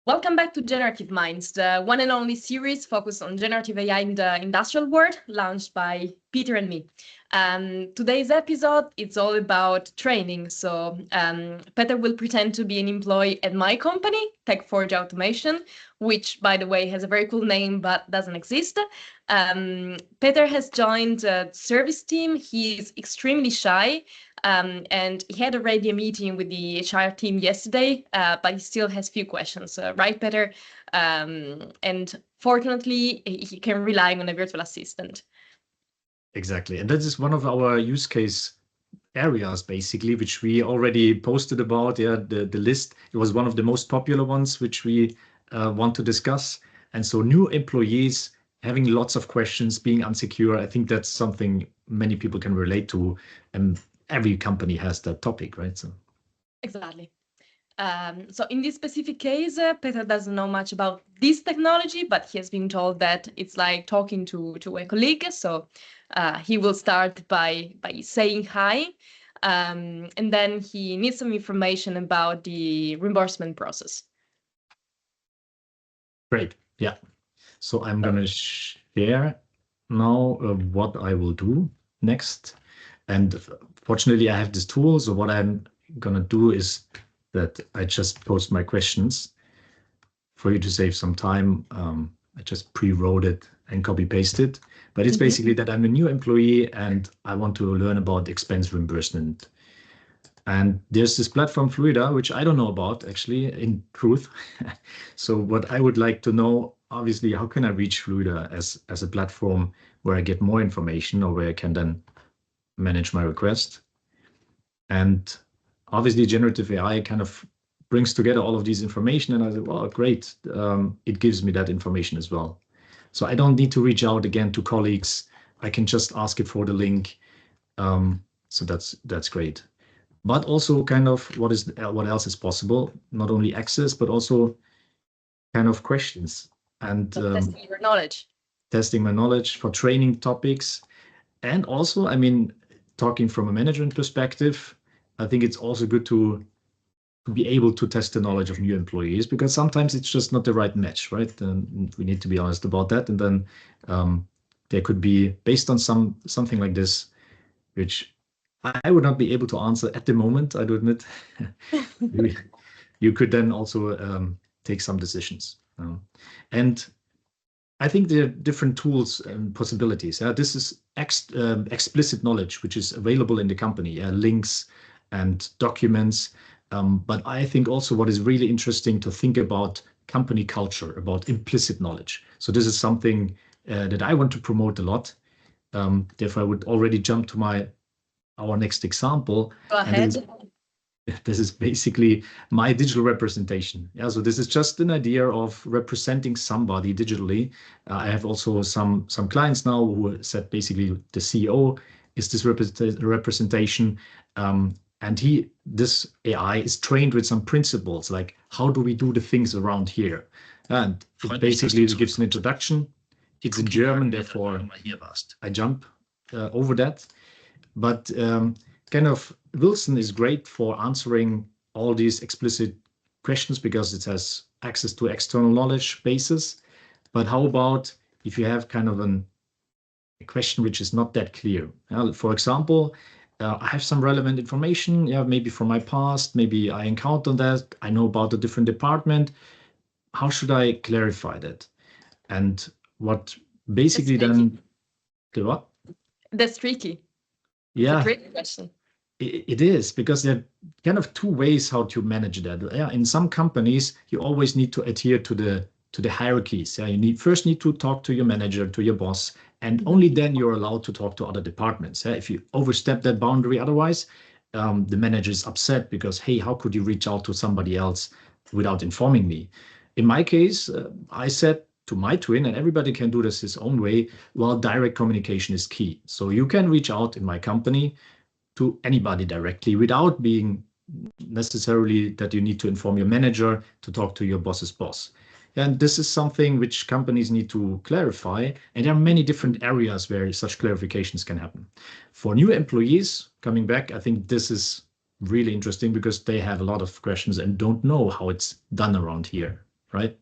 Welcome back to Generative Minds, the one and only series focused on generative AI in the industrial world, launched by Peter and me. Today's episode, it's all about training. So Peter will pretend to be an employee at my company, Tech4j Automation, which, by the way, has a very cool name but doesn't exist. Peter has joined the service team. He's extremely shy. And he had already a meeting with the HR team yesterday, but he still has few questions, right, Peter? And fortunately, he can rely on a virtual assistant. Exactly. And that is one of our use case areas, basically, which we already posted about. Yeah, the list, it was one of the most popular ones, which we want to discuss. And so new employees having lots of questions, being insecure, I think that's something many people can relate to. And every company has that topic, right? So exactly. So in this specific case, Peter doesn't know much about this technology, but he has been told that it's like talking to a colleague. So he will start by saying hi, and then he needs some information about the reimbursement process. Great. Yeah. So I'm going to share now what I will do next. And fortunately, I have this tool. So what I'm going to do is that I just post my questions for you to save some time. I just pre-wrote it and copy-paste it. But it's basically that I'm a new employee and I want to learn about expense reimbursement. And there's this platform Fluida, which I don't know about, actually, in truth. So what I would like to know, obviously, how can I reach Fluida as a platform where I get more information or where I can then manage my request? And obviously, generative AI kind of brings together all of these information. And I said, well, great. It gives me that information as well. So I don't need to reach out again to colleagues. I can just ask it for the link. So that's great. But also kind of what else is possible, not only access, but also kind of questions and testing your knowledge. Testing my knowledge for training topics. And also, I mean, talking from a management perspective, I think it's also good to be able to test the knowledge of new employees, because sometimes it's just not the right match, right? And we need to be honest about that. And then there could be, based on something like this, which I would not be able to answer at the moment, I do admit. You could then also take some decisions. And I think there are different tools and possibilities. This is explicit knowledge, which is available in the company, links and documents. But I think also what is really interesting to think about company culture, about implicit knowledge. So this is something that I want to promote a lot. Therefore, I would already jump to our next example. Go ahead. This is basically my digital representation. Yeah, so this is just an idea of representing somebody digitally. I have also some clients now who said basically the CEO is this representation. And this AI is trained with some principles, like how do we do the things around here? And it basically gives an introduction. It's in German, therefore I jump over that. But kind of Wilson is great for answering all these explicit questions because it has access to external knowledge bases. But how about if you have kind of a question which is not that clear? For example, I have some relevant information, maybe from my past, maybe I encountered that, I know about a different department. How should I clarify that? And what basically then, what? That's tricky. Yeah. It's a great question. It is, because there are kind of two ways how to manage that. Yeah, in some companies, you always need to adhere to the hierarchies. Yeah, you first need to talk to your manager, to your boss, and only then you're allowed to talk to other departments. Yeah, if you overstep that boundary, otherwise, the manager is upset because, hey, how could you reach out to somebody else without informing me? In my case, I said to my twin, and everybody can do this his own way, well, direct communication is key. So you can reach out in my company to anybody directly without being necessarily that you need to inform your manager to talk to your boss's boss. And this is something which companies need to clarify. And there are many different areas where such clarifications can happen. For new employees coming back, I think this is really interesting because they have a lot of questions and don't know how it's done around here. right?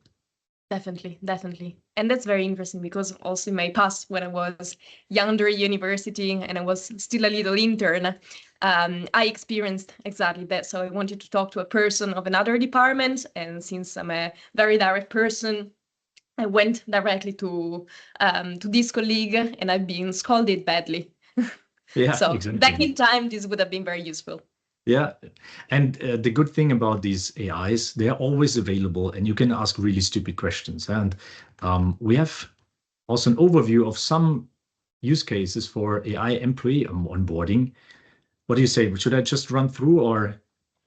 Definitely, definitely. And that's very interesting because also in my past, when I was younger at university and I was still a little intern, I experienced exactly that. So I wanted to talk to a person of another department. And since I'm a very direct person, I went directly to this colleague and I've been scolded badly. Yeah, So back exactly. in time, this would have been very useful. Yeah, and the good thing about these AIs, they're always available, and you can ask really stupid questions. And we have also an overview of some use cases for AI employee onboarding. What do you say? Should I just run through, or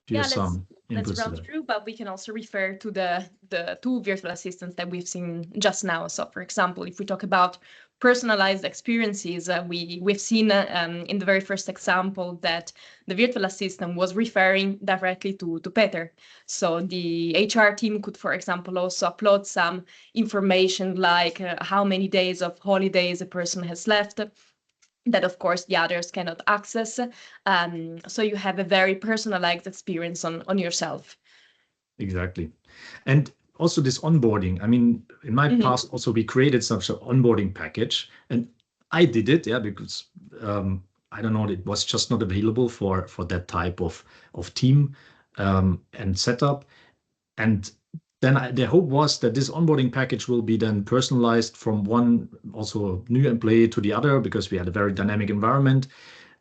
do you Yeah, have let's some let's inputs to run that? through, but we can also refer to the two virtual assistants that we've seen just now. So, for example, if we talk about personalized experiences, we've seen in the very first example that the virtual assistant was referring directly to Peter. So the HR team could, for example, also upload some information like how many days of holidays a person has left, that of course the others cannot access. So you have a very personalized experience on yourself. Exactly. And also this onboarding. I mean, in my Mhm. past, also we created such an onboarding package, and I did it, yeah, because I don't know, it was just not available for that type of team and setup. And then the hope was that this onboarding package will be then personalized from one also new employee to the other because we had a very dynamic environment.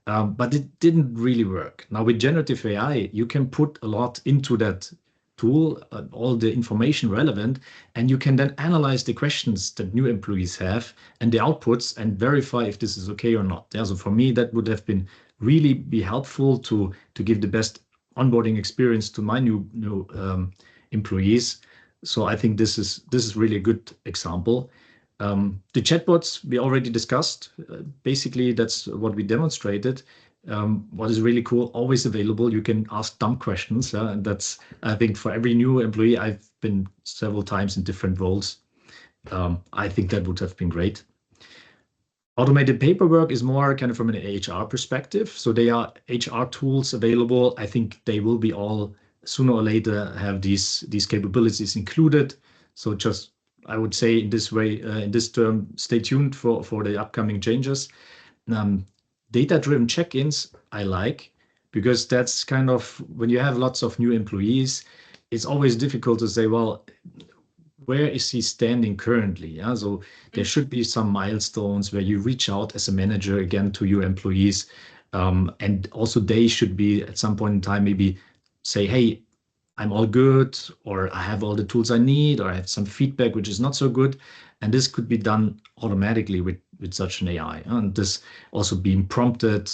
But it didn't really work. Now with generative AI, you can put a lot into that tool, all the information relevant, and you can then analyze the questions that new employees have and the outputs and verify if this is okay or not. Yeah, so for me, that would have been really be helpful to give the best onboarding experience to my new employees. So I think this is really a good example. The chatbots we already discussed. Basically, that's what we demonstrated. What is really cool, always available. You can ask dumb questions, and that's, I think, for every new employee. I've been several times in different roles. I think that would have been great. Automated paperwork is more kind of from an HR perspective. So they are HR tools available. I think they will be all sooner or later have these capabilities included. So just I would say in this way, in this term, stay tuned for the upcoming changes. Data-driven check-ins I like because that's kind of when you have lots of new employees, it's always difficult to say, well, where is he standing currently? Yeah, so there should be some milestones where you reach out as a manager again to your employees, and also they should be at some point in time maybe say, "Hey, I'm all good," or "I have all the tools I need," or "I have some feedback which is not so good," and this could be done automatically with such an AI, and this also being prompted.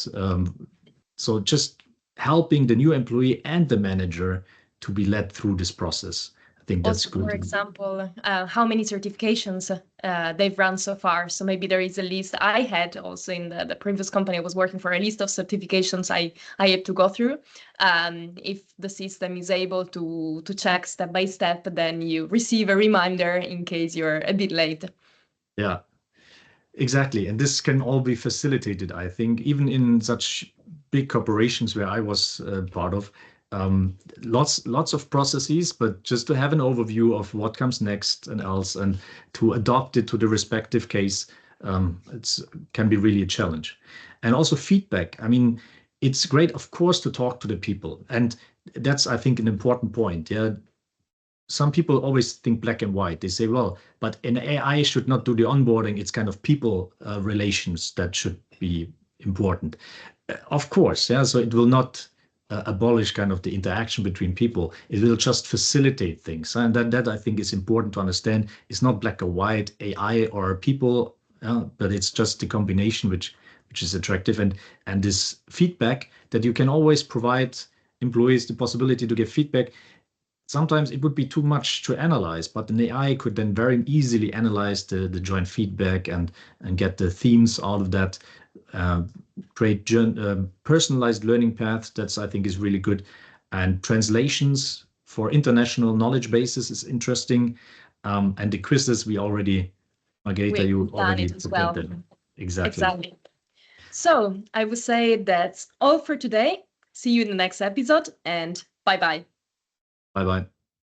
So just helping the new employee and the manager to be led through this process. I think that's Also, for good. example, how many certifications they've run so far. So maybe there is a list. I had also in the previous company I was working for, a list of certifications I had to go through. If the system is able to check step by step, then you receive a reminder in case you're a bit late. Yeah, exactly. And this can all be facilitated, I think, even in such big corporations where I was part of. Lots of processes, but just to have an overview of what comes next and else, and to adopt it to the respective case, it's can be really a challenge. And also feedback. I mean, it's great, of course, to talk to the people, and that's, I think, an important point. Yeah, some people always think black and white. They say, well, but an AI should not do the onboarding. It's kind of people relations that should be important. Of course, yeah. So it will not abolish kind of the interaction between people. It will just facilitate things, and that I think is important to understand. It's not black or white, AI or people, but it's just the combination which is attractive, and this feedback that you can always provide employees the possibility to give feedback. Sometimes it would be too much to analyze, but an AI could then very easily analyze the joint feedback and get the themes out of that, uh, create personalized learning paths. That's, I think, is really good. And translations for international knowledge bases is interesting. And the quizzes we already, Margareta, you We've done already it as prepared well. them. Exactly. Exactly. So I would say that's all for today. See you in the next episode and bye bye. Bye bye.